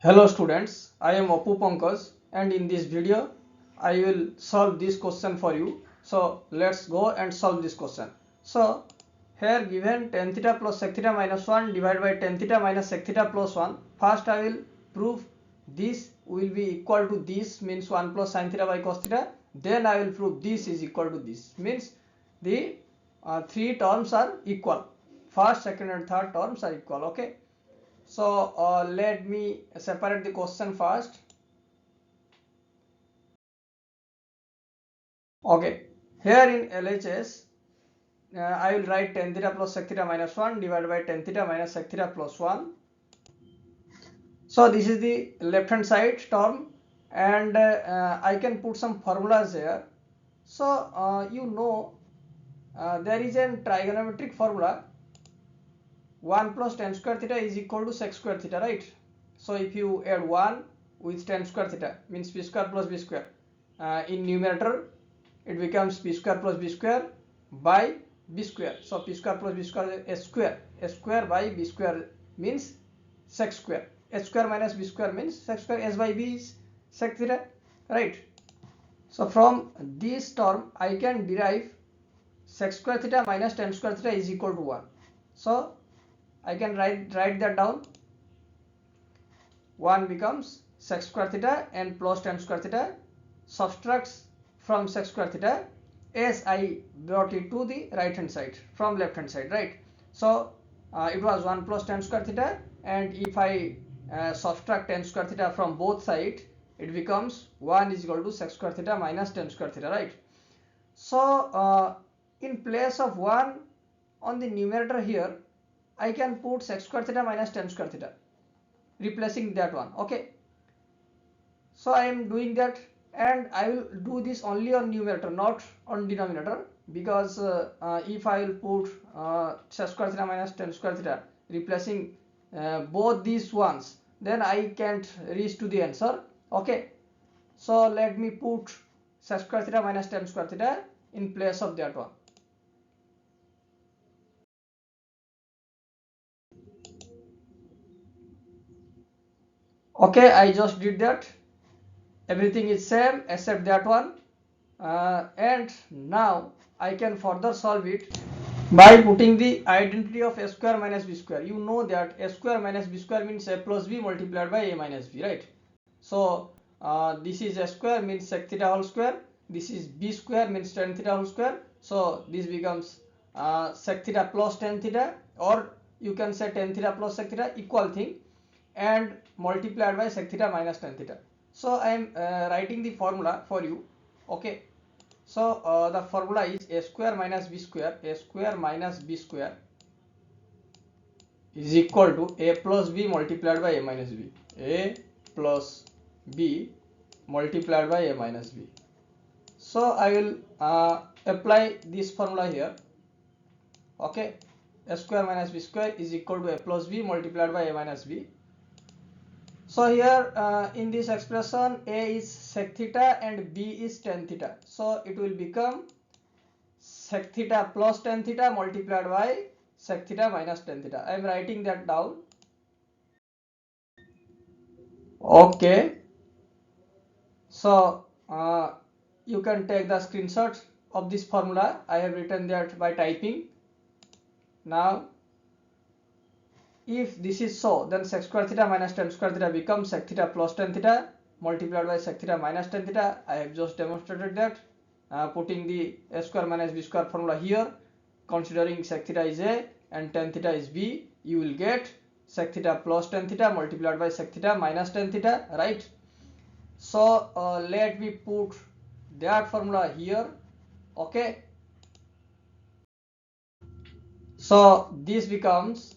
Hello students, I am Apu Pankaj and in this video I will solve this question for you. So let's go and solve this question. So here given tan theta plus sec theta minus 1 divided by tan theta minus sec theta plus 1. First I will prove this will be equal to this, means 1 plus sin theta by cos theta. Then I will prove this is equal to this, means the three terms are equal. First, second and third terms are equal. Okay. So let me separate the question first. Okay, here in LHS, I will write tan theta plus sec theta minus 1 divided by tan theta minus sec theta plus 1. So this is the left hand side term, and I can put some formulas here. So there is a trigonometric formula 1 plus tan square theta is equal to sec square theta, right? So if you add 1 with tan square theta, means p square plus b square, in numerator it becomes p square plus b square by b square. So p square plus b square is a square by b square means sec square, a square minus b square means sec square, s by b is sec theta, right? So from this term I can derive sec square theta minus tan square theta is equal to 1. So I can write that down. 1 becomes sec square theta and plus tan square theta, subtracts from sec square theta as I brought it to the right hand side from left hand side, right? So it was 1 plus tan square theta, and if I subtract tan square theta from both sides, it becomes 1 is equal to sec square theta minus tan square theta, right? So in place of 1 on the numerator here, I can put sec square theta minus tan square theta, replacing that one. Okay, so I am doing that, and I will do this only on numerator, not on denominator, because if I will put sec square theta minus tan square theta, replacing both these ones, then I can't reach to the answer. Okay, so let me put sec square theta minus tan square theta in place of that one. Okay, I just did that. Everything is same except that one, and now I can further solve it by putting the identity of a square minus b square. You know that a square minus b square means a plus b multiplied by a minus b, right? So this is a square means sec theta whole square, this is b square means tan theta whole square. So this becomes sec theta plus tan theta, or you can say tan theta plus sec theta, equal thing, and multiplied by sec theta minus tan theta. So I am writing the formula for you. Okay, so the formula is a square minus b square, a square minus b square is equal to a plus b multiplied by a minus b, a plus b multiplied by a minus b. So I will apply this formula here. Okay, a square minus b square is equal to a plus b multiplied by a minus b. So here in this expression, a is sec theta and b is tan theta. So it will become sec theta plus tan theta multiplied by sec theta minus tan theta. I am writing that down. Okay. So you can take the screenshot of this formula. I have written that by typing. Now if this is so, then sec square theta minus tan square theta becomes sec theta plus tan theta multiplied by sec theta minus tan theta. I have just demonstrated that, putting the a square minus b square formula here, considering sec theta is a and tan theta is b, you will get sec theta plus tan theta multiplied by sec theta minus tan theta, right? So let me put that formula here. Okay, so this becomes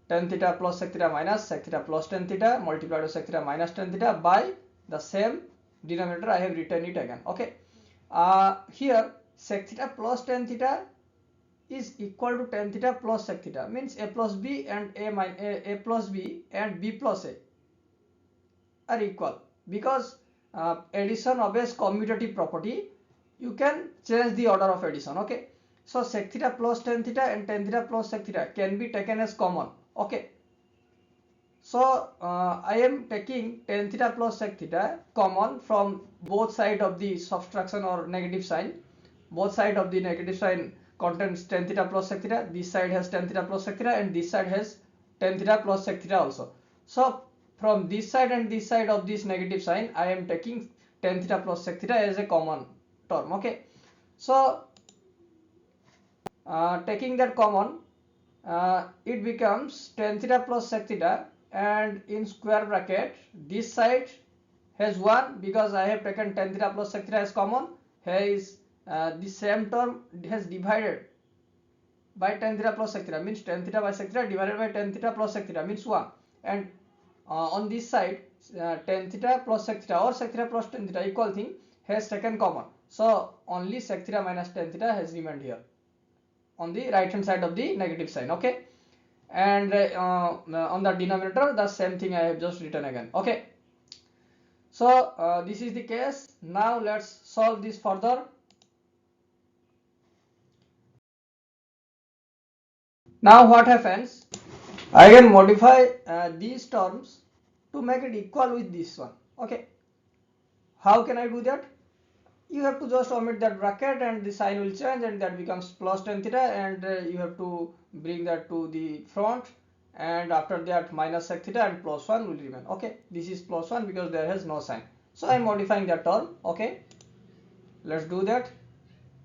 tan theta plus sec theta minus sec theta plus tan theta multiplied by sec theta minus tan theta by the same denominator. I have written it again. Okay, here sec theta plus tan theta is equal to tan theta plus sec theta, means a plus b and a plus b and b plus a are equal, because addition obeys commutative property. You can change the order of addition. Okay, so sec theta plus tan theta and tan theta plus sec theta can be taken as common. Okay, So I am taking tan theta plus sec theta common from both sides of the subtraction or negative sign. Both sides of the negative sign contains tan theta plus sec theta. This side has tan theta plus sec theta, and this side has tan theta plus sec theta also. So from this side and this side of this negative sign, I am taking tan theta plus sec theta as a common term. Okay. So taking that common, it becomes tan theta plus sec theta, and in square bracket this side has 1 because I have taken tan theta plus sec theta as common. Here is the same term has divided by tan theta plus sec theta, means tan theta by sec theta divided by tan theta plus sec theta means 1, and on this side tan theta plus sec theta or sec theta plus tan theta equal thing has taken common. So only sec theta minus tan theta has remained here on the right hand side of the negative sign. Okay, and on the denominator the same thing I have just written again. Okay, so this is the case. Now let's solve this further. Now what happens, I can modify these terms to make it equal with this one. Okay, how can I do that? You have to just omit that bracket and the sign will change, and that becomes plus tan theta, and you have to bring that to the front, and after that minus sec theta and plus 1 will remain. Okay, this is plus 1 because there has no sign, so I am modifying that term. Okay, let's do that.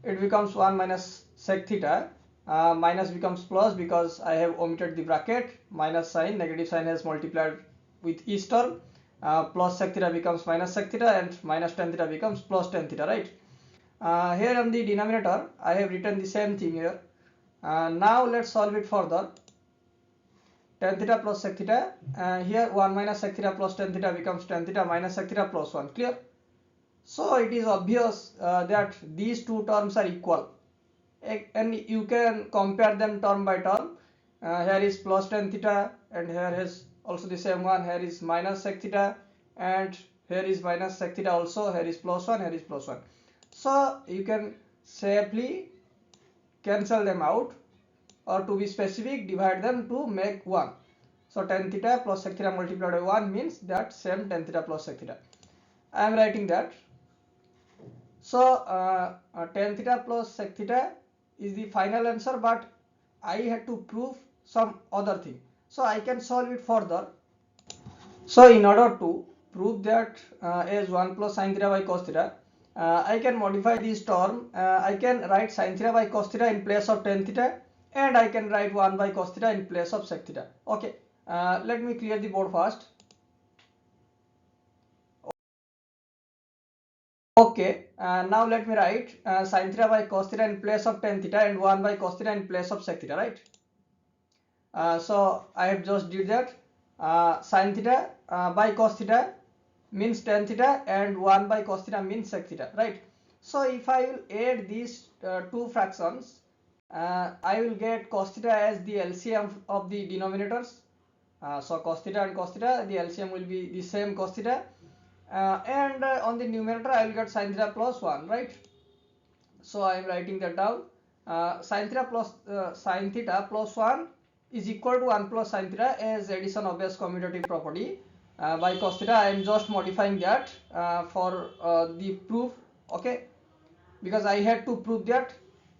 It becomes 1 minus sec theta, minus becomes plus because I have omitted the bracket, minus sign, negative sign has multiplied with each term. Plus sec theta becomes minus sec theta, and minus tan theta becomes plus tan theta, right? Here on the denominator I have written the same thing here. Now let's solve it further. Tan theta plus sec theta, here 1 minus sec theta plus tan theta becomes tan theta minus sec theta plus 1. Clear? So it is obvious that these two terms are equal, and you can compare them term by term. Here is plus tan theta, and here is also the same one. Here is minus sec theta, and here is minus sec theta also. Here is plus 1, here is plus 1. So you can safely cancel them out, or to be specific, divide them to make 1. So tan theta plus sec theta multiplied by 1 means that same tan theta plus sec theta. I am writing that. So tan theta plus sec theta is the final answer, but I had to prove some other thing, so I can solve it further. So in order to prove that as 1 plus sin theta by cos theta, I can modify this term. I can write sin theta by cos theta in place of tan theta, and I can write 1 by cos theta in place of sec theta. Okay, let me clear the board first. Okay, now let me write sin theta by cos theta in place of tan theta, and 1 by cos theta in place of sec theta, right? So I have just did that. Sin theta by cos theta means tan theta, and 1 by cos theta means sec theta, right? So if I will add these two fractions, I will get cos theta as the LCM of the denominators. So cos theta and cos theta, the LCM will be the same cos theta, and on the numerator I will get sin theta plus 1, right? So I am writing that down. Sin theta plus 1 is equal to 1 plus sin theta as addition of base commutative property by cos theta. I am just modifying that for the proof. Okay, because I had to prove that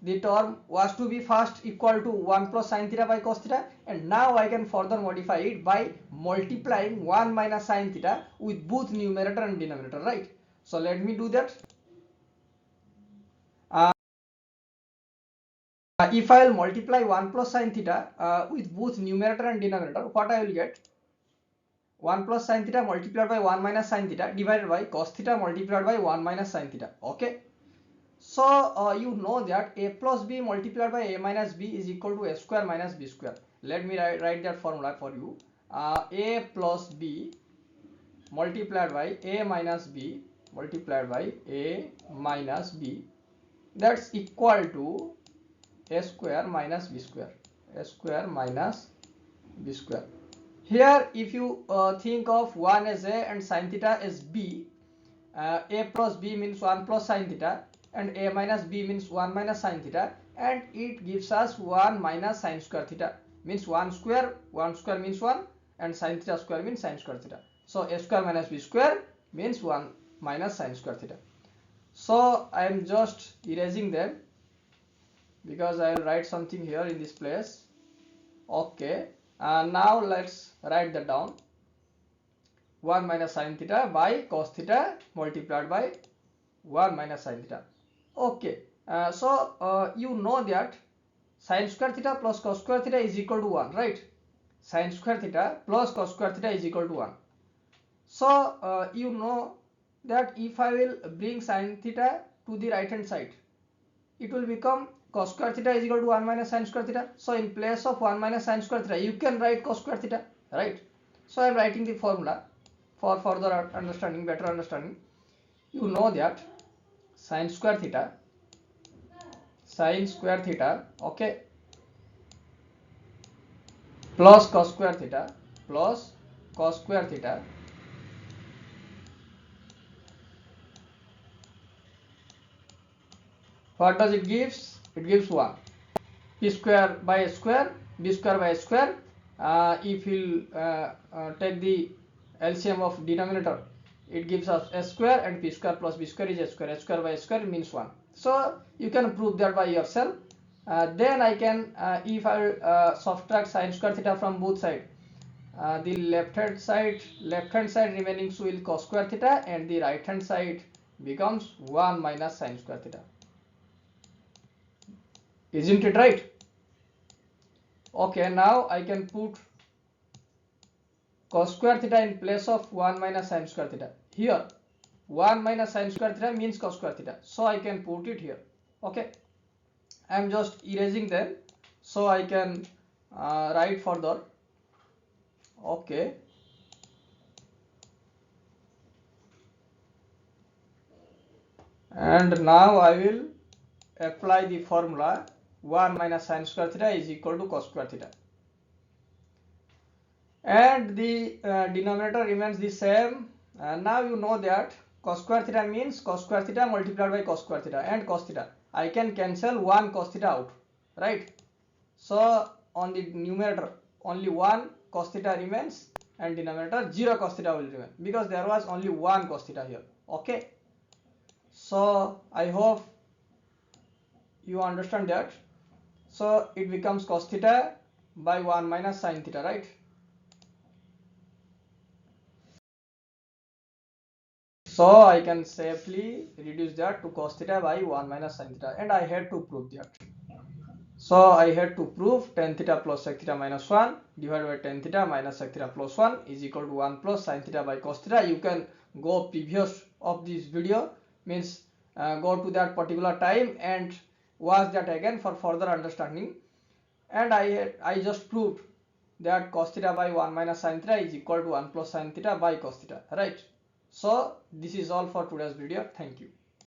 the term was to be first equal to 1 plus sin theta by cos theta, and now I can further modify it by multiplying 1 minus sin theta with both numerator and denominator, right? So let me do that. If I will multiply 1 plus sin theta with both numerator and denominator, what I will get? 1 plus sin theta multiplied by 1 minus sin theta divided by cos theta multiplied by 1 minus sin theta. Okay. So you know that a plus b multiplied by a minus b is equal to a square minus b square. Let me write that formula for you. A plus b multiplied by a minus b multiplied by a minus b, that's equal to a square minus b square. A square minus b square. Here if you think of 1 as a and sin theta as b, a plus b means 1 plus sin theta, and a minus b means 1 minus sin theta, and it gives us 1 minus sin square theta, means 1 square means 1, and sin theta square means sin square theta. So a square minus b square means 1 minus sin square theta. So I am just erasing them because I will write something here in this place. Okay, now let's write that down. 1 minus sin theta by cos theta multiplied by 1 minus sin theta. Okay, so you know that sin square theta plus cos square theta is equal to 1, right? Sin square theta plus cos square theta is equal to 1. So you know that if I will bring sin theta to the right hand side, it will become cos square theta is equal to 1 minus sin square theta. So in place of 1 minus sin square theta, you can write cos square theta, right? So I am writing the formula for further understanding, better understanding. You know that sin square theta, okay, plus cos square theta plus cos square theta what does it gives? It gives 1. P square by a square, b square by a square. If you take the LCM of denominator, it gives us a square, and p square plus b square is a square. A square by a square means 1. So you can prove that by yourself. Then I can, if I subtract sin square theta from both sides, the left hand side remaining will cos square theta, and the right hand side becomes 1 minus sin square theta. Isn't it right? Okay, now I can put cos square theta in place of 1 minus sin square theta. Here 1 minus sin square theta means cos square theta, so I can put it here. Okay, I am just erasing them so I can write further. Okay, and now I will apply the formula 1 minus sin square theta is equal to cos square theta, and the denominator remains the same. Now you know that cos square theta means cos square theta multiplied by cos square theta and cos theta. I can cancel 1 cos theta out, right? So on the numerator only 1 cos theta remains, and denominator 0 cos theta will remain because there was only 1 cos theta here. Okay, so I hope you understand that. So it becomes cos theta by 1 minus sin theta, right? So I can safely reduce that to cos theta by 1 minus sin theta, and I had to prove that. So I had to prove tan theta plus sec theta minus 1 divided by tan theta minus sec theta plus 1 is equal to 1 plus sin theta by cos theta. You can go previous of this video, means go to that particular time and watch that again for further understanding. And I just proved that cos theta by 1 minus sin theta is equal to 1 plus sin theta by cos theta, right? So this is all for today's video. Thank you.